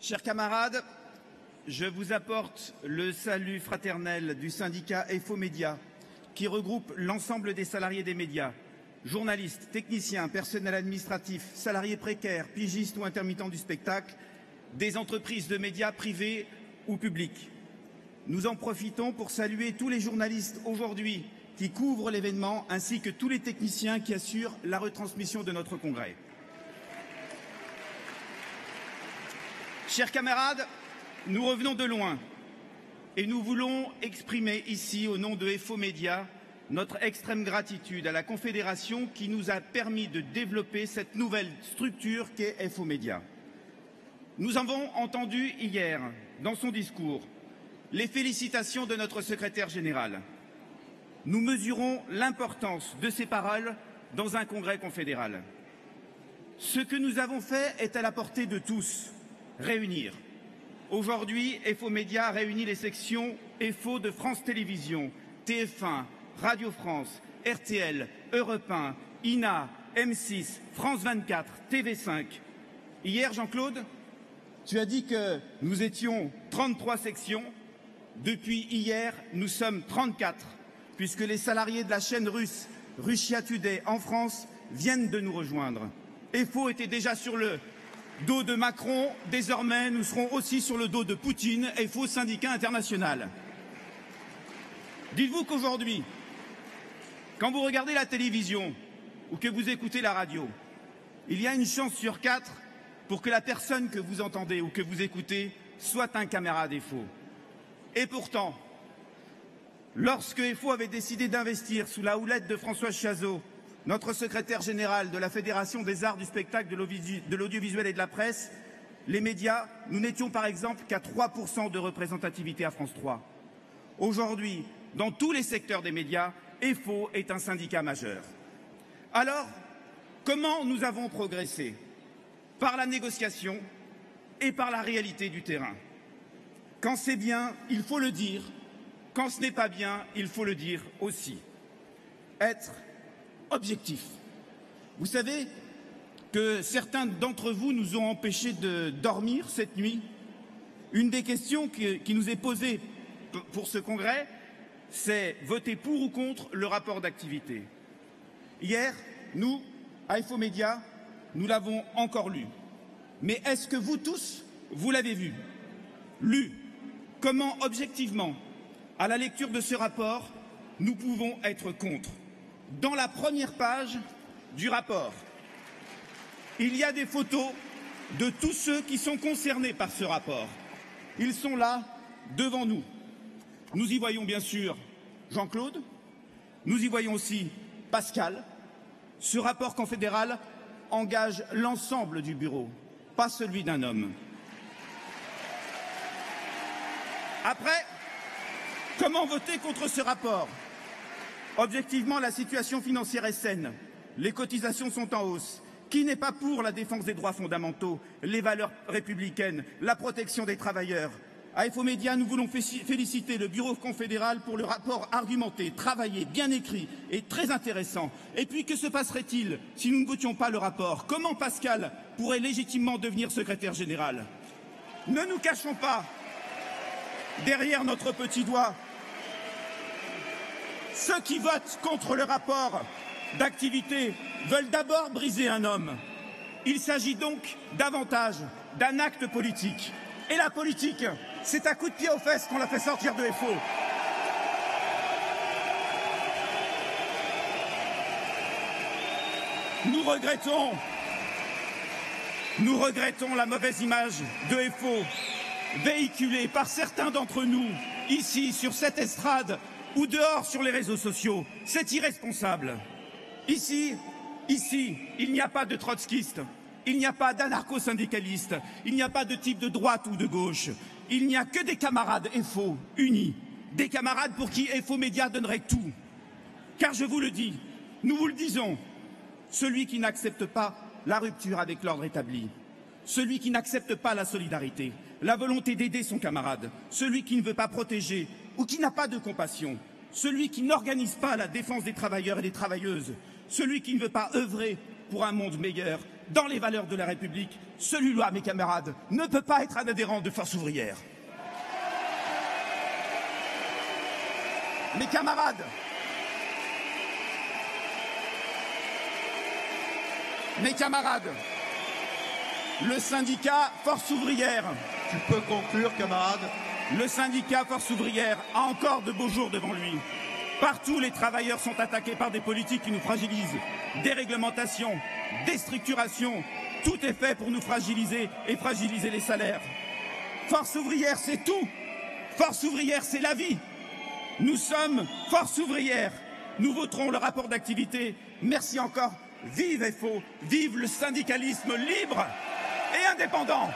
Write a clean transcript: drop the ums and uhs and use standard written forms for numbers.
Chers camarades, je vous apporte le salut fraternel du syndicat EFO-Média, qui regroupe l'ensemble des salariés des médias, journalistes, techniciens, personnel administratif, salariés précaires, pigistes ou intermittents du spectacle, des entreprises de médias privées ou publiques. Nous en profitons pour saluer tous les journalistes aujourd'hui qui couvrent l'événement, ainsi que tous les techniciens qui assurent la retransmission de notre congrès. Chers camarades, nous revenons de loin et nous voulons exprimer ici, au nom de EFO-Média, notre extrême gratitude à la Confédération qui nous a permis de développer cette nouvelle structure qu'est EFO-Média. Nous avons entendu hier, dans son discours, les félicitations de notre secrétaire général. Nous mesurons l'importance de ces paroles dans un congrès confédéral. Ce que nous avons fait est à la portée de tous. Réunir. Aujourd'hui, EFO-Média réunit les sections EFO de France Télévisions, TF1, Radio France, RTL, Europe 1, INA, M6, France 24, TV5. Hier, Jean-Claude, tu as dit que nous étions 33 sections. Depuis hier, nous sommes 34, puisque les salariés de la chaîne russe Russia Today en France viennent de nous rejoindre. EFO était déjà sur le dos de Macron, désormais nous serons aussi sur le dos de Poutine, EFO syndicat international. Dites-vous qu'aujourd'hui, quand vous regardez la télévision ou que vous écoutez la radio, il y a une chance sur 4 pour que la personne que vous entendez ou que vous écoutez soit un camarade EFO. Et pourtant, lorsque EFO avait décidé d'investir sous la houlette de François Chazot, notre secrétaire général de la Fédération des arts du spectacle, de l'audiovisuel et de la presse, les médias, nous n'étions par exemple qu'à 3% de représentativité à France 3. Aujourd'hui, dans tous les secteurs des médias, EFO est un syndicat majeur. Alors, comment nous avons progressé? Par la négociation et par la réalité du terrain. Quand c'est bien, il faut le dire. Quand ce n'est pas bien, il faut le dire aussi. Être objectif. Vous savez que certains d'entre vous nous ont empêchés de dormir cette nuit. Une des questions qui nous est posée pour ce congrès, c'est voter pour ou contre le rapport d'activité. Hier, nous, à EFO-Média, nous l'avons encore lu. Mais est-ce que vous tous, vous l'avez vu? Lu. Comment, objectivement, à la lecture de ce rapport, nous pouvons être contre? Dans la première page du rapport, il y a des photos de tous ceux qui sont concernés par ce rapport. Ils sont là, devant nous. Nous y voyons bien sûr Jean-Claude, nous y voyons aussi Pascal. Ce rapport confédéral engage l'ensemble du bureau, pas celui d'un homme. Après, comment voter contre ce rapport? Objectivement, la situation financière est saine. Les cotisations sont en hausse. Qui n'est pas pour la défense des droits fondamentaux, les valeurs républicaines, la protection des travailleurs? À EFO-Média, nous voulons féliciter le bureau confédéral pour le rapport argumenté, travaillé, bien écrit et très intéressant. Et puis, que se passerait-il si nous ne votions pas le rapport? Comment Pascal pourrait légitimement devenir secrétaire général? Ne nous cachons pas derrière notre petit doigt. Ceux qui votent contre le rapport d'activité veulent d'abord briser un homme. Il s'agit donc davantage d'un acte politique. Et la politique, c'est à coups de pied aux fesses qu'on l'a fait sortir de EFO. Nous regrettons la mauvaise image de EFO véhiculée par certains d'entre nous, ici, sur cette estrade, ou dehors sur les réseaux sociaux. C'est irresponsable. Ici, il n'y a pas de trotskistes, il n'y a pas d'anarcho-syndicalistes, il n'y a pas de type de droite ou de gauche. Il n'y a que des camarades EFO unis, des camarades pour qui EFO-Média donnerait tout. Car je vous le dis, nous vous le disons, celui qui n'accepte pas la rupture avec l'ordre établi, celui qui n'accepte pas la solidarité, la volonté d'aider son camarade, celui qui ne veut pas protéger ou qui n'a pas de compassion, celui qui n'organise pas la défense des travailleurs et des travailleuses, celui qui ne veut pas œuvrer pour un monde meilleur, dans les valeurs de la République, celui-là, mes camarades, ne peut pas être un adhérent de Force ouvrière. Mes camarades, le syndicat Force ouvrière. Tu peux conclure, camarade. Le syndicat Force ouvrière a encore de beaux jours devant lui. Partout, les travailleurs sont attaqués par des politiques qui nous fragilisent. Déréglementation, déstructuration, tout est fait pour nous fragiliser et fragiliser les salaires. Force ouvrière, c'est tout. Force ouvrière, c'est la vie. Nous sommes Force ouvrière. Nous voterons le rapport d'activité. Merci encore. Vive FO, vive le syndicalisme libre et indépendant.